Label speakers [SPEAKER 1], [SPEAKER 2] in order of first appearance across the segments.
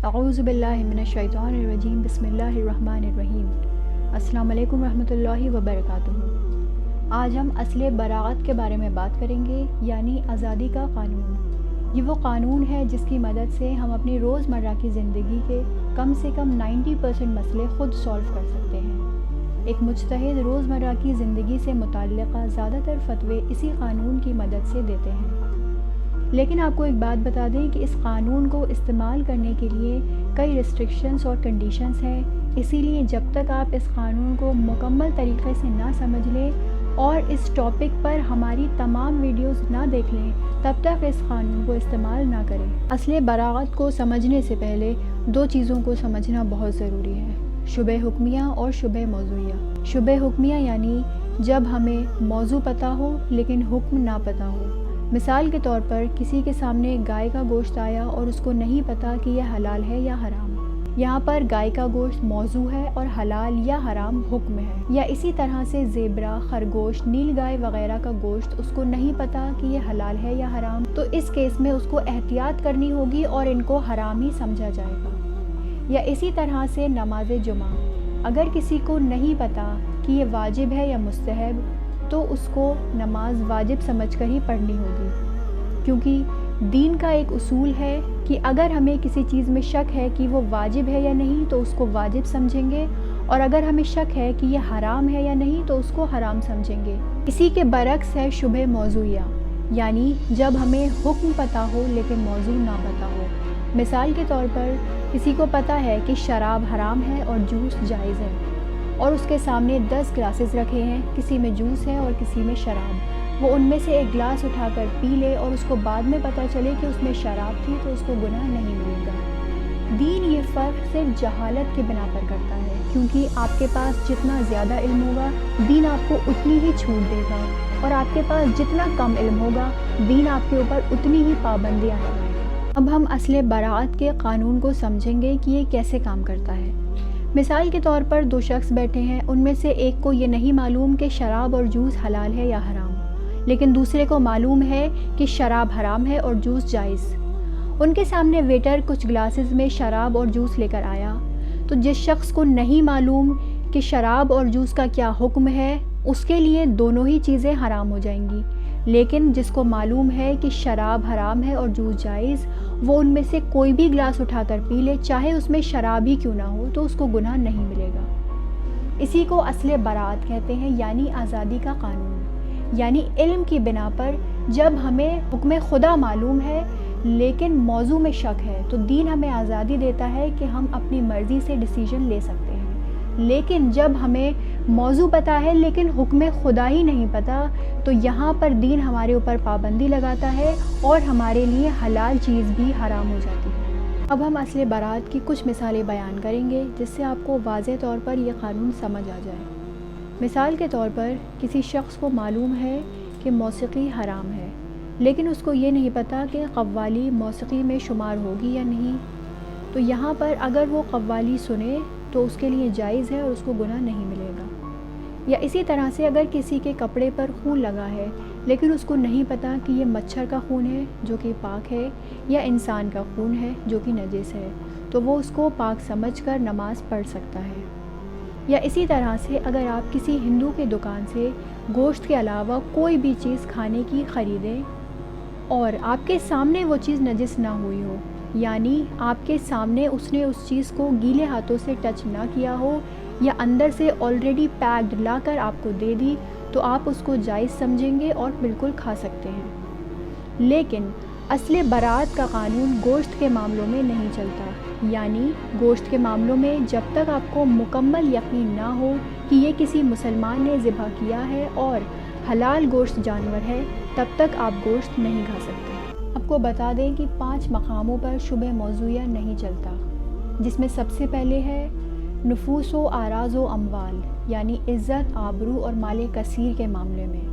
[SPEAKER 1] اعوذ باللہ من الشیطان الرجیم بسم اللہ الرحمن الرحیم۔ السلام علیکم ورحمۃ اللہ وبرکاتہ۔ آج ہم اصل براعت کے بارے میں بات کریں گے، یعنی آزادی کا قانون۔ یہ وہ قانون ہے جس کی مدد سے ہم اپنی روزمرہ کی زندگی کے کم سے کم 90% مسئلے خود سالو کر سکتے ہیں۔ ایک مجتہد روزمرہ کی زندگی سے متعلقہ زیادہ تر فتوے اسی قانون کی مدد سے دیتے ہیں۔ لیکن آپ کو ایک بات بتا دیں کہ اس قانون کو استعمال کرنے کے لیے کئی ریسٹرکشنز اور کنڈیشنز ہیں، اسی لیے جب تک آپ اس قانون کو مکمل طریقے سے نہ سمجھ لیں اور اس ٹاپک پر ہماری تمام ویڈیوز نہ دیکھ لیں تب تک اس قانون کو استعمال نہ کریں۔ اصل براعت کو سمجھنے سے پہلے دو چیزوں کو سمجھنا بہت ضروری ہے: شبہ حکمیہ اور شبہ موضوعیہ۔ شبہ حکمیہ یعنی جب ہمیں موضوع پتہ ہو لیکن حکم نہ پتہ ہو۔ مثال کے طور پر کسی کے سامنے گائے کا گوشت آیا اور اس کو نہیں پتہ کہ یہ حلال ہے یا حرام۔ یہاں پر گائے کا گوشت موضوع ہے اور حلال یا حرام حکم ہے۔ یا اسی طرح سے زیبرا، خرگوش، نیل گائے وغیرہ کا گوشت اس کو نہیں پتہ کہ یہ حلال ہے یا حرام، تو اس کیس میں اس کو احتیاط کرنی ہوگی اور ان کو حرام ہی سمجھا جائے گا۔ یا اسی طرح سے نماز جمعہ، اگر کسی کو نہیں پتہ کہ یہ واجب ہے یا مستحب تو اس کو نماز واجب سمجھ کر ہی پڑھنی ہوگی، کیونکہ دین کا ایک اصول ہے کہ اگر ہمیں کسی چیز میں شک ہے کہ وہ واجب ہے یا نہیں تو اس کو واجب سمجھیں گے، اور اگر ہمیں شک ہے کہ یہ حرام ہے یا نہیں تو اس کو حرام سمجھیں گے۔ اسی کے برعکس ہے شبہ موضوعیہ، یعنی جب ہمیں حکم پتہ ہو لیکن موضوع نہ پتہ ہو۔ مثال کے طور پر کسی کو پتہ ہے کہ شراب حرام ہے اور جوس جائز ہے، اور اس کے سامنے 10 گلاسز رکھے ہیں، کسی میں جوس ہے اور کسی میں شراب۔ وہ ان میں سے ایک گلاس اٹھا کر پی لے اور اس کو بعد میں پتہ چلے کہ اس میں شراب تھی تو اس کو گناہ نہیں ملے گا۔ دین یہ فرق صرف جہالت کی بنا پر کرتا ہے، کیونکہ آپ کے پاس جتنا زیادہ علم ہوگا دین آپ کو اتنی ہی چھوٹ دے گا، اور آپ کے پاس جتنا کم علم ہوگا دین آپ کے اوپر اتنی ہی پابندیاں لگائے گا۔ اب ہم اصل براعت کے قانون کو سمجھیں گے کہ یہ کیسے کام کرتا ہے۔ مثال کے طور پر دو شخص بیٹھے ہیں، ان میں سے ایک کو یہ نہیں معلوم کہ شراب اور جوس حلال ہے یا حرام، لیکن دوسرے کو معلوم ہے کہ شراب حرام ہے اور جوس جائز۔ ان کے سامنے ویٹر کچھ گلاسز میں شراب اور جوس لے کر آیا، تو جس شخص کو نہیں معلوم کہ شراب اور جوس کا کیا حکم ہے اس کے لیے دونوں ہی چیزیں حرام ہو جائیں گی، لیکن جس کو معلوم ہے کہ شراب حرام ہے اور جوس جائز، وہ ان میں سے کوئی بھی گلاس اٹھا کر پی لے، چاہے اس میں شراب ہی کیوں نہ ہو، تو اس کو گناہ نہیں ملے گا۔ اسی کو اصل براعت کہتے ہیں، یعنی آزادی کا قانون۔ یعنی علم کی بنا پر جب ہمیں حکم خدا معلوم ہے لیکن موضوع میں شک ہے تو دین ہمیں آزادی دیتا ہے کہ ہم اپنی مرضی سے ڈیسیجن لے سکتے ہیں۔ لیکن جب ہمیں موضوع پتہ ہے لیکن حکم خدا ہی نہیں پتہ تو یہاں پر دین ہمارے اوپر پابندی لگاتا ہے اور ہمارے لیے حلال چیز بھی حرام ہو جاتی ہے۔ اب ہم اصل براعت کی کچھ مثالیں بیان کریں گے جس سے آپ کو واضح طور پر یہ قانون سمجھ آ جائے۔ مثال کے طور پر کسی شخص کو معلوم ہے کہ موسیقی حرام ہے، لیکن اس کو یہ نہیں پتہ کہ قوالی موسیقی میں شمار ہوگی یا نہیں، تو یہاں پر اگر وہ قوالی سنے تو اس کے لیے جائز ہے اور اس کو گناہ نہیں ملے گا۔ یا اسی طرح سے اگر کسی کے کپڑے پر خون لگا ہے لیکن اس کو نہیں پتہ کہ یہ مچھر کا خون ہے جو کہ پاک ہے یا انسان کا خون ہے جو کہ نجس ہے، تو وہ اس کو پاک سمجھ کر نماز پڑھ سکتا ہے۔ یا اسی طرح سے اگر آپ کسی ہندو کے دکان سے گوشت کے علاوہ کوئی بھی چیز کھانے کی خریدیں اور آپ کے سامنے وہ چیز نجس نہ ہوئی ہو، یعنی آپ کے سامنے اس نے اس چیز کو گیلے ہاتھوں سے ٹچ نہ کیا ہو یا اندر سے آلریڈی پیکڈ لا کر آپ کو دے دی، تو آپ اس کو جائز سمجھیں گے اور بالکل کھا سکتے ہیں۔ لیکن اصل براعت کا قانون گوشت کے معاملوں میں نہیں چلتا، یعنی گوشت کے معاملوں میں جب تک آپ کو مکمل یقین نہ ہو کہ یہ کسی مسلمان نے ذبح کیا ہے اور حلال گوشت جانور ہے تب تک آپ گوشت نہیں کھا سکتے۔ آپ کو بتا دیں کہ 5 مقاموں پر شبہ موضوعیہ نہیں چلتا، جس میں سب سے پہلے ہے نفوس و اعراض و اموال، یعنی عزت، آبرو اور مال کثیر کے معاملے میں۔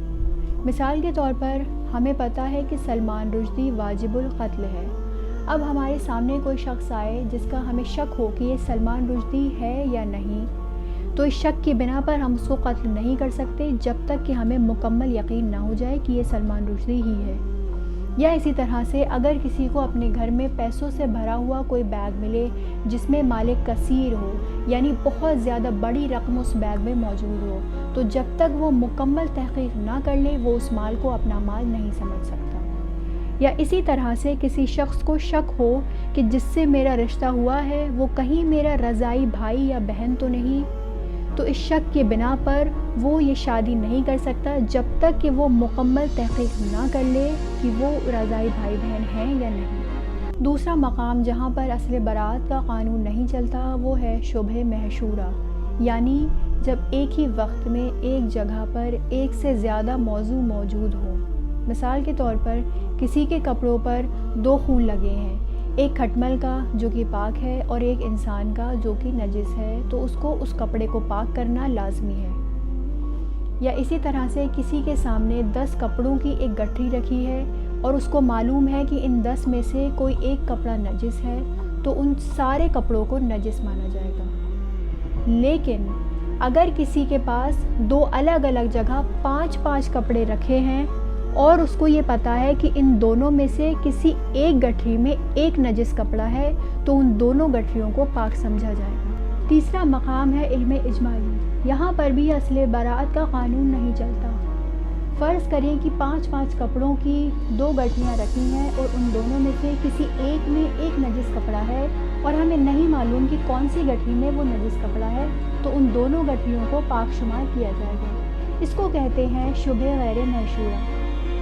[SPEAKER 1] مثال کے طور پر ہمیں پتہ ہے کہ سلمان رشدی واجب القتل ہے۔ اب ہمارے سامنے کوئی شخص آئے جس کا ہمیں شک ہو کہ یہ سلمان رشدی ہے یا نہیں، تو اس شک کی بنا پر ہم اس کو قتل نہیں کر سکتے جب تک کہ ہمیں مکمل یقین نہ ہو جائے کہ یہ سلمان رشدی ہی ہے۔ یا اسی طرح سے اگر کسی کو اپنے گھر میں پیسوں سے بھرا ہوا کوئی بیگ ملے جس میں مال کثیر ہو، یعنی بہت زیادہ بڑی رقم اس بیگ میں موجود ہو، تو جب تک وہ مکمل تحقیق نہ کر لے وہ اس مال کو اپنا مال نہیں سمجھ سکتا۔ یا اسی طرح سے کسی شخص کو شک ہو کہ جس سے میرا رشتہ ہوا ہے وہ کہیں میرا رضاعی بھائی یا بہن تو نہیں، تو اس شک کے بنا پر وہ یہ شادی نہیں کر سکتا جب تک کہ وہ مکمل تحقیق نہ کر لے کہ وہ رضاعی بھائی بہن ہیں یا نہیں۔ دوسرا مقام جہاں پر اصل برات کا قانون نہیں چلتا وہ ہے شبہ محشورہ، یعنی جب ایک ہی وقت میں ایک جگہ پر ایک سے زیادہ موضوع موجود ہوں۔ مثال کے طور پر کسی کے کپڑوں پر 2 خون لگے ہیں، ایک کھٹمل کا جو کہ پاک ہے اور ایک انسان کا جو کہ نجس ہے، تو اس کو اس کپڑے کو پاک کرنا لازمی ہے۔ یا اسی طرح سے کسی کے سامنے 10 کپڑوں کی ایک گٹھری رکھی ہے اور اس کو معلوم ہے کہ ان 10 میں سے کوئی ایک کپڑا نجس ہے، تو ان سارے کپڑوں کو نجس مانا جائے گا۔ لیکن اگر کسی کے پاس 2 الگ الگ جگہ 5 کپڑے رکھے ہیں اور اس کو یہ پتا ہے کہ ان دونوں میں سے کسی ایک گٹھری میں ایک نجس کپڑا ہے، تو ان دونوں گٹھریوں کو پاک سمجھا جائے گا۔ تیسرا مقام ہے علم اجمالی، یہاں پر بھی اصل براءت کا قانون نہیں چلتا۔ فرض کریں کہ 5 کپڑوں کی 2 گٹھریاں رکھی ہیں اور ان دونوں میں سے کسی ایک میں ایک نجس کپڑا ہے اور ہمیں نہیں معلوم کہ کون سی گٹھری میں وہ نجس کپڑا ہے، تو ان دونوں گٹھریوں کو پاک شمار کیا جائے گا۔ اس کو کہتے ہیں شبہ غیر محشورہ۔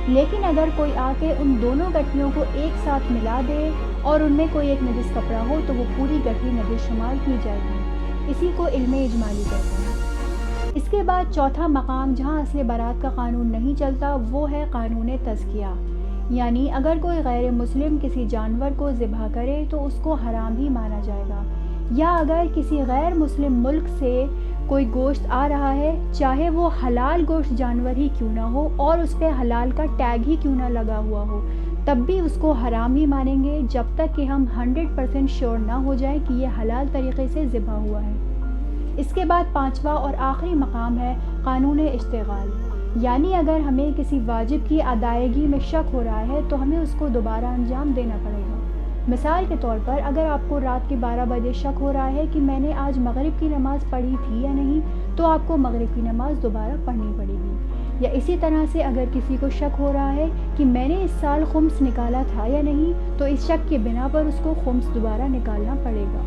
[SPEAKER 1] لیکن اگر کوئی آ کے ان دونوں گٹھریوں کو ایک ساتھ ملا دے اور ان میں کوئی ایک نجس کپڑا ہو تو وہ پوری گٹھری نجس شمار کی جائے گی، اسی کو علم اجمالی کہتے ہیں۔ اس کے بعد چوتھا مقام جہاں اصل برات کا قانون نہیں چلتا وہ ہے قانون تزکیہ، یعنی اگر کوئی غیر مسلم کسی جانور کو ذبح کرے تو اس کو حرام ہی مانا جائے گا، یا اگر کسی غیر مسلم ملک سے کوئی گوشت آ رہا ہے، چاہے وہ حلال گوشت جانور ہی کیوں نہ ہو اور اس پہ حلال کا ٹیگ ہی کیوں نہ لگا ہوا ہو، تب بھی اس کو حرام ہی مانیں گے جب تک کہ ہم 100% شیور نہ ہو جائے کہ یہ حلال طریقے سے ذبح ہوا ہے۔ اس کے بعد 5واں اور آخری مقام ہے قانون اشتغال، یعنی اگر ہمیں کسی واجب کی ادائیگی میں شک ہو رہا ہے تو ہمیں اس کو دوبارہ انجام دینا پڑے گا۔ مثال کے طور پر اگر آپ کو رات کے 12 بجے شک ہو رہا ہے کہ میں نے آج مغرب کی نماز پڑھی تھی یا نہیں، تو آپ کو مغرب کی نماز دوبارہ پڑھنی پڑے گی۔ یا اسی طرح سے اگر کسی کو شک ہو رہا ہے کہ میں نے اس سال خمس نکالا تھا یا نہیں، تو اس شک کے بنا پر اس کو خمس دوبارہ نکالنا پڑے گا۔